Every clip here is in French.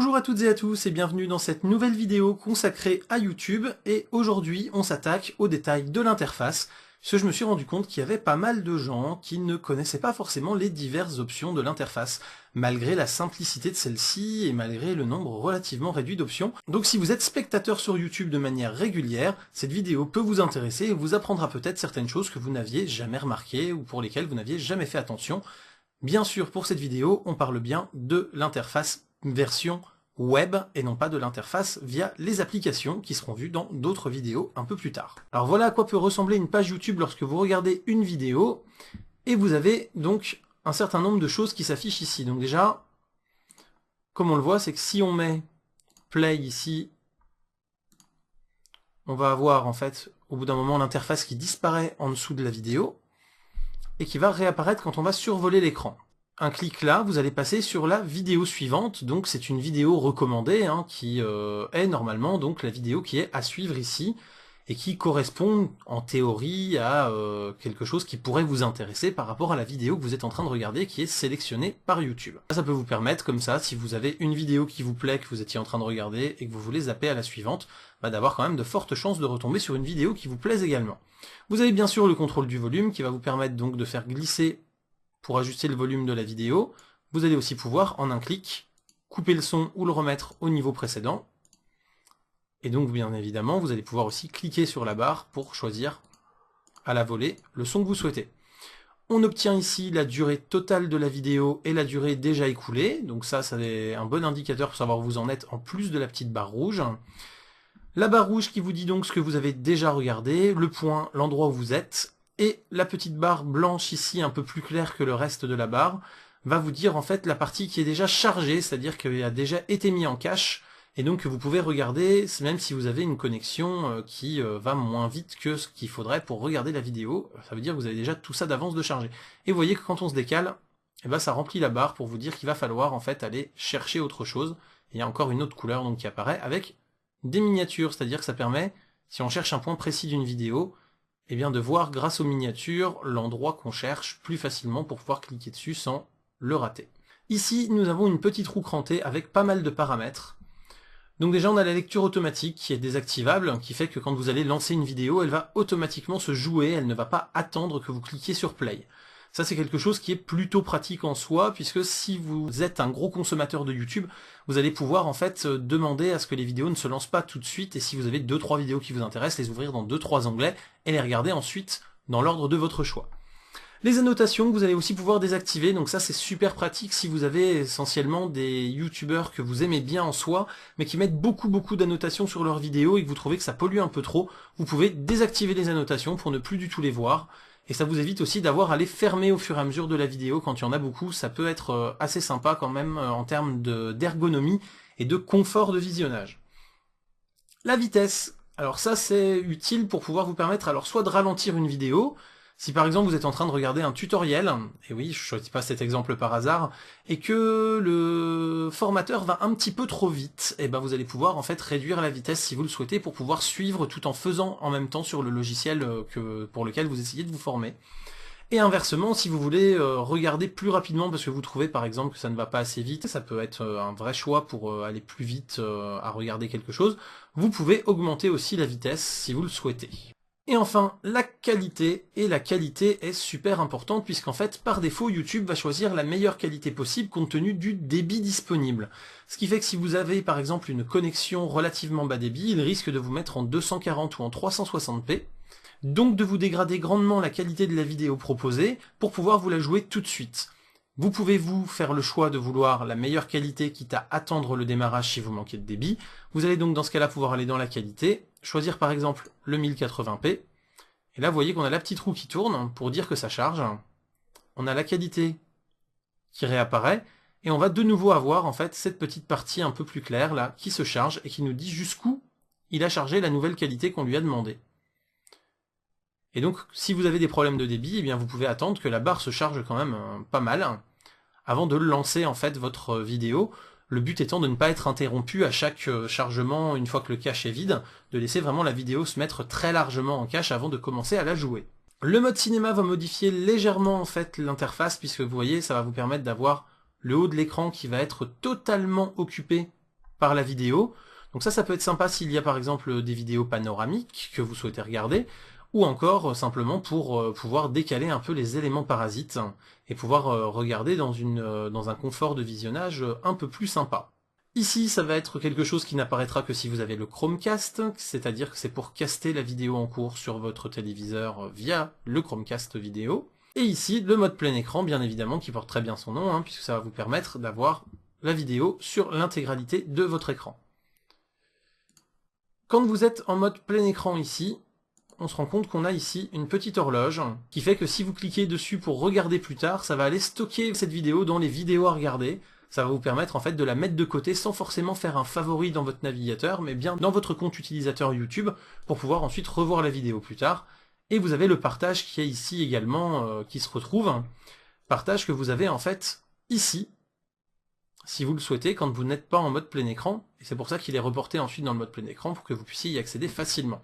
Bonjour à toutes et à tous et bienvenue dans cette nouvelle vidéo consacrée à YouTube, et aujourd'hui on s'attaque aux détails de l'interface, parce que je me suis rendu compte qu'il y avait pas mal de gens qui ne connaissaient pas forcément les diverses options de l'interface, malgré la simplicité de celle-ci et malgré le nombre relativement réduit d'options. Donc si vous êtes spectateur sur YouTube de manière régulière, cette vidéo peut vous intéresser et vous apprendra peut-être certaines choses que vous n'aviez jamais remarquées ou pour lesquelles vous n'aviez jamais fait attention. Bien sûr, pour cette vidéo, on parle bien de l'interface version web et non pas de l'interface via les applications qui seront vues dans d'autres vidéos un peu plus tard. Alors voilà à quoi peut ressembler une page YouTube lorsque vous regardez une vidéo, et vous avez donc un certain nombre de choses qui s'affichent ici. Donc déjà, comme on le voit, c'est que si on met play ici, on va avoir en fait au bout d'un moment l'interface qui disparaît en dessous de la vidéo et qui va réapparaître quand on va survoler l'écran. Un clic là, vous allez passer sur la vidéo suivante, donc c'est une vidéo recommandée, qui est normalement donc la vidéo qui est à suivre ici, et qui correspond en théorie à quelque chose qui pourrait vous intéresser par rapport à la vidéo que vous êtes en train de regarder, qui est sélectionnée par YouTube. Ça peut vous permettre, comme ça, si vous avez une vidéo qui vous plaît, que vous étiez en train de regarder, et que vous voulez zapper à la suivante, d'avoir quand même de fortes chances de retomber sur une vidéo qui vous plaise également. Vous avez bien sûr le contrôle du volume, qui va vous permettre donc de faire glisser pour ajuster le volume de la vidéo. Vous allez aussi pouvoir, en un clic, couper le son ou le remettre au niveau précédent. Et donc, bien évidemment, vous allez pouvoir aussi cliquer sur la barre pour choisir à la volée le son que vous souhaitez. On obtient ici la durée totale de la vidéo et la durée déjà écoulée. Donc ça, c'est un bon indicateur pour savoir où vous en êtes, en plus de la petite barre rouge. La barre rouge qui vous dit donc ce que vous avez déjà regardé, le point, l'endroit où vous êtes, et la petite barre blanche ici, un peu plus claire que le reste de la barre, va vous dire en fait la partie qui est déjà chargée, c'est-à-dire qu'elle a déjà été mise en cache, et donc que vous pouvez regarder, même si vous avez une connexion qui va moins vite que ce qu'il faudrait pour regarder la vidéo, ça veut dire que vous avez déjà tout ça d'avance de charger. Et vous voyez que quand on se décale, ça remplit la barre pour vous dire qu'il va falloir en fait aller chercher autre chose. Et il y a encore une autre couleur donc qui apparaît avec des miniatures, c'est-à-dire que ça permet, si on cherche un point précis d'une vidéo, de voir grâce aux miniatures l'endroit qu'on cherche plus facilement pour pouvoir cliquer dessus sans le rater. Ici, nous avons une petite roue crantée avec pas mal de paramètres. Donc déjà, on a la lecture automatique qui est désactivable, qui fait que quand vous allez lancer une vidéo, elle va automatiquement se jouer, elle ne va pas attendre que vous cliquiez sur play. Ça, c'est quelque chose qui est plutôt pratique en soi, puisque si vous êtes un gros consommateur de YouTube, vous allez pouvoir en fait demander à ce que les vidéos ne se lancent pas tout de suite, et si vous avez 2-3 vidéos qui vous intéressent, les ouvrir dans 2-3 onglets, et les regarder ensuite dans l'ordre de votre choix. Les annotations, vous allez aussi pouvoir désactiver, donc ça c'est super pratique si vous avez essentiellement des youtubeurs que vous aimez bien en soi, mais qui mettent beaucoup d'annotations sur leurs vidéos et que vous trouvez que ça pollue un peu trop, vous pouvez désactiver les annotations pour ne plus du tout les voir. Et ça vous évite aussi d'avoir à les fermer au fur et à mesure de la vidéo quand il y en a beaucoup. Ça peut être assez sympa quand même en termes d'ergonomie et de confort de visionnage. La vitesse, alors ça c'est utile pour pouvoir vous permettre alors soit de ralentir une vidéo, si par exemple vous êtes en train de regarder un tutoriel, et oui, je ne choisis pas cet exemple par hasard, et que le formateur va un petit peu trop vite, et vous allez pouvoir en fait réduire la vitesse si vous le souhaitez pour pouvoir suivre tout en faisant en même temps sur le logiciel pour lequel vous essayez de vous former. Et inversement, si vous voulez regarder plus rapidement parce que vous trouvez par exemple que ça ne va pas assez vite, ça peut être un vrai choix pour aller plus vite à regarder quelque chose, vous pouvez augmenter aussi la vitesse si vous le souhaitez. Et enfin, la qualité, et la qualité est super importante puisqu'en fait, par défaut, YouTube va choisir la meilleure qualité possible compte tenu du débit disponible. Ce qui fait que si vous avez par exemple une connexion relativement bas débit, il risque de vous mettre en 240 ou en 360p, donc de vous dégrader grandement la qualité de la vidéo proposée pour pouvoir vous la jouer tout de suite. Vous pouvez vous faire le choix de vouloir la meilleure qualité quitte à attendre le démarrage si vous manquez de débit. Vous allez donc dans ce cas-là pouvoir aller dans la qualité, choisir par exemple le 1080p, et là vous voyez qu'on a la petite roue qui tourne pour dire que ça charge. On a la qualité qui réapparaît, et on va de nouveau avoir en fait cette petite partie un peu plus claire là qui se charge et qui nous dit jusqu'où il a chargé la nouvelle qualité qu'on lui a demandé. Et donc si vous avez des problèmes de débit, vous pouvez attendre que la barre se charge quand même pas mal avant de lancer en fait votre vidéo. Le but étant de ne pas être interrompu à chaque chargement une fois que le cache est vide, de laisser vraiment la vidéo se mettre très largement en cache avant de commencer à la jouer. Le mode cinéma va modifier légèrement en fait l'interface puisque vous voyez ça va vous permettre d'avoir le haut de l'écran qui va être totalement occupé par la vidéo. Donc ça peut être sympa s'il y a par exemple des vidéos panoramiques que vous souhaitez regarder, ou encore simplement pour pouvoir décaler un peu les éléments parasites et pouvoir regarder dans un confort de visionnage un peu plus sympa. Ici, ça va être quelque chose qui n'apparaîtra que si vous avez le Chromecast, c'est-à-dire que c'est pour caster la vidéo en cours sur votre téléviseur via le Chromecast vidéo. Et ici, le mode plein écran, bien évidemment, qui porte très bien son nom, puisque ça va vous permettre d'avoir la vidéo sur l'intégralité de votre écran. Quand vous êtes en mode plein écran ici, on se rend compte qu'on a ici une petite horloge qui fait que si vous cliquez dessus pour regarder plus tard, ça va aller stocker cette vidéo dans les vidéos à regarder. Ça va vous permettre en fait de la mettre de côté sans forcément faire un favori dans votre navigateur, mais bien dans votre compte utilisateur YouTube pour pouvoir ensuite revoir la vidéo plus tard. Et vous avez le partage qui est ici également, qui se retrouve. Partage que vous avez en fait ici, si vous le souhaitez, quand vous n'êtes pas en mode plein écran. Et c'est pour ça qu'il est reporté ensuite dans le mode plein écran pour que vous puissiez y accéder facilement.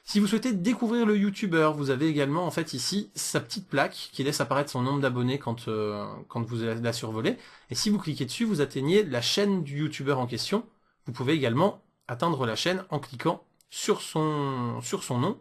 Si vous souhaitez découvrir le YouTuber, vous avez également en fait ici sa petite plaque qui laisse apparaître son nombre d'abonnés quand vous la survolez. Et si vous cliquez dessus, vous atteignez la chaîne du YouTuber en question. Vous pouvez également atteindre la chaîne en cliquant sur son nom.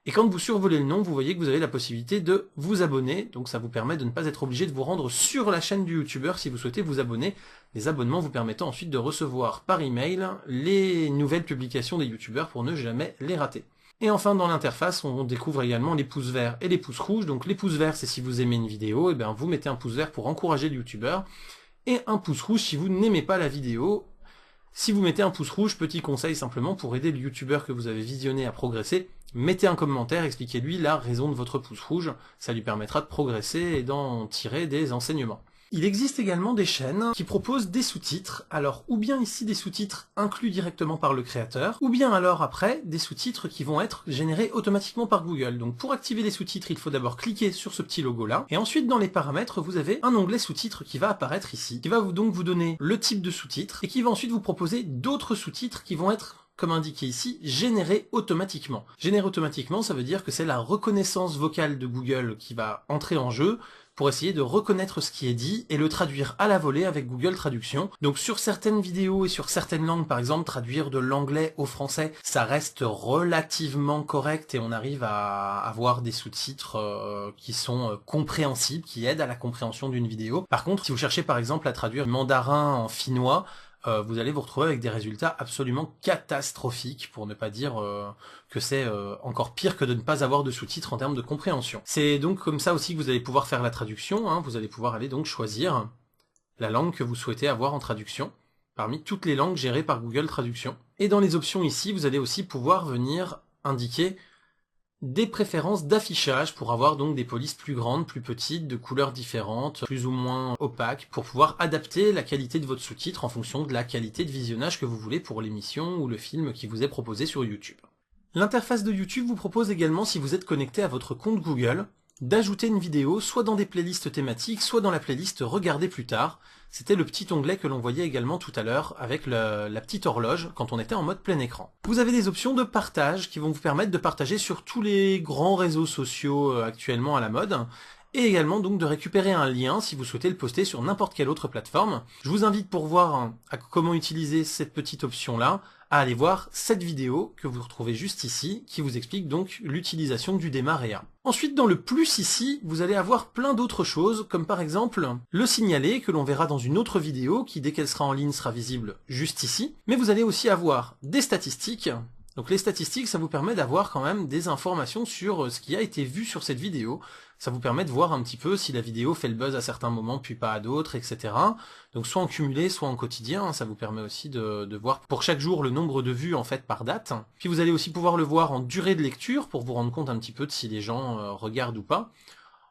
Et quand vous survolez le nom, vous voyez que vous avez la possibilité de vous abonner. Donc ça vous permet de ne pas être obligé de vous rendre sur la chaîne du YouTuber si vous souhaitez vous abonner. Les abonnements vous permettant ensuite de recevoir par email les nouvelles publications des YouTubers pour ne jamais les rater. Et enfin dans l'interface, on découvre également les pouces verts et les pouces rouges. Donc les pouces verts, c'est si vous aimez une vidéo, et bien vous mettez un pouce vert pour encourager le YouTuber. Et un pouce rouge si vous n'aimez pas la vidéo. Si vous mettez un pouce rouge, petit conseil simplement pour aider le YouTuber que vous avez visionné à progresser, mettez un commentaire, expliquez-lui la raison de votre pouce rouge, ça lui permettra de progresser et d'en tirer des enseignements. Il existe également des chaînes qui proposent des sous-titres, alors ou bien ici des sous-titres inclus directement par le créateur, ou bien alors après des sous-titres qui vont être générés automatiquement par Google. Donc pour activer les sous-titres, il faut d'abord cliquer sur ce petit logo là, et ensuite dans les paramètres, vous avez un onglet sous-titres qui va apparaître ici, qui va donc vous donner le type de sous-titres, et qui va ensuite vous proposer d'autres sous-titres qui vont être, comme indiqué ici, générés automatiquement. Générés automatiquement, ça veut dire que c'est la reconnaissance vocale de Google qui va entrer en jeu, pour essayer de reconnaître ce qui est dit et le traduire à la volée avec Google Traduction. Donc sur certaines vidéos et sur certaines langues, par exemple, traduire de l'anglais au français, ça reste relativement correct et on arrive à avoir des sous-titres qui sont compréhensibles, qui aident à la compréhension d'une vidéo. Par contre, si vous cherchez par exemple à traduire mandarin en finnois, vous allez vous retrouver avec des résultats absolument catastrophiques, pour ne pas dire que c'est encore pire que de ne pas avoir de sous-titres en termes de compréhension. C'est donc comme ça aussi que vous allez pouvoir faire la traduction, vous allez pouvoir aller donc choisir la langue que vous souhaitez avoir en traduction, parmi toutes les langues gérées par Google Traduction. Et dans les options ici, vous allez aussi pouvoir venir indiquer des préférences d'affichage pour avoir donc des polices plus grandes, plus petites, de couleurs différentes, plus ou moins opaques, pour pouvoir adapter la qualité de votre sous-titre en fonction de la qualité de visionnage que vous voulez pour l'émission ou le film qui vous est proposé sur YouTube. L'interface de YouTube vous propose également, si vous êtes connecté à votre compte Google, d'ajouter une vidéo soit dans des playlists thématiques, soit dans la playlist Regarder plus tard. C'était le petit onglet que l'on voyait également tout à l'heure avec la petite horloge quand on était en mode plein écran. Vous avez des options de partage qui vont vous permettre de partager sur tous les grands réseaux sociaux actuellement à la mode, et également donc de récupérer un lien si vous souhaitez le poster sur n'importe quelle autre plateforme. Je vous invite pour voir comment utiliser cette petite option-là, à aller voir cette vidéo que vous retrouvez juste ici, qui vous explique donc l'utilisation du Démarr.ea. Ensuite, dans le plus ici, vous allez avoir plein d'autres choses, comme par exemple le signaler, que l'on verra dans une autre vidéo, qui dès qu'elle sera en ligne sera visible juste ici. Mais vous allez aussi avoir des statistiques. Donc les statistiques, ça vous permet d'avoir quand même des informations sur ce qui a été vu sur cette vidéo. Ça vous permet de voir un petit peu si la vidéo fait le buzz à certains moments, puis pas à d'autres, etc. Donc soit en cumulé, soit en quotidien, ça vous permet aussi de voir pour chaque jour le nombre de vues en fait par date. Puis vous allez aussi pouvoir le voir en durée de lecture, pour vous rendre compte un petit peu de si les gens regardent ou pas.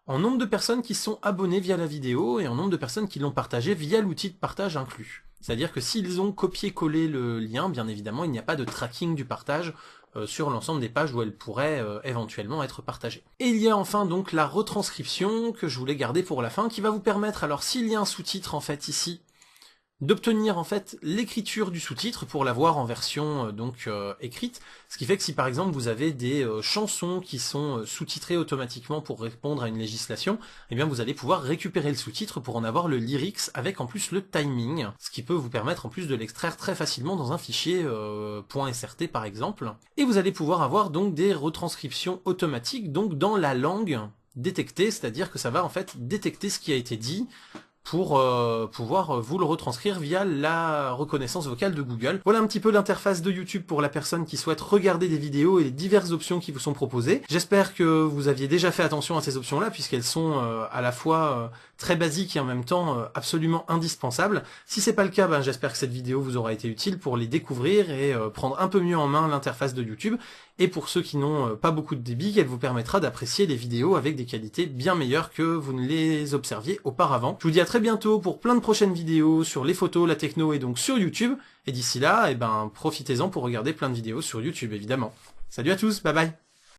En nombre de personnes qui sont abonnées via la vidéo, et en nombre de personnes qui l'ont partagée via l'outil de partage inclus. C'est-à-dire que s'ils ont copié-collé le lien, bien évidemment, il n'y a pas de tracking du partage sur l'ensemble des pages où elle pourrait éventuellement être partagée. Et il y a enfin donc la retranscription que je voulais garder pour la fin, qui va vous permettre, alors s'il y a un sous-titre en fait ici, d'obtenir en fait l'écriture du sous-titre pour l'avoir en version écrite, ce qui fait que si par exemple vous avez des chansons qui sont sous-titrées automatiquement pour répondre à une législation, eh bien vous allez pouvoir récupérer le sous-titre pour en avoir le lyrics avec en plus le timing, ce qui peut vous permettre en plus de l'extraire très facilement dans un fichier .srt par exemple, et vous allez pouvoir avoir donc des retranscriptions automatiques donc dans la langue détectée, c'est-à-dire que ça va en fait détecter ce qui a été dit pour pouvoir vous le retranscrire via la reconnaissance vocale de Google. Voilà un petit peu l'interface de YouTube pour la personne qui souhaite regarder des vidéos et les diverses options qui vous sont proposées. J'espère que vous aviez déjà fait attention à ces options-là, puisqu'elles sont à la fois très basiques et en même temps absolument indispensables. Si c'est pas le cas, j'espère que cette vidéo vous aura été utile pour les découvrir et prendre un peu mieux en main l'interface de YouTube. Et pour ceux qui n'ont pas beaucoup de débit, elle vous permettra d'apprécier les vidéos avec des qualités bien meilleures que vous ne les observiez auparavant. Je vous dis à très bientôt pour plein de prochaines vidéos sur les photos, la techno et donc sur YouTube. Et d'ici là, profitez-en pour regarder plein de vidéos sur YouTube évidemment. Salut à tous, bye bye.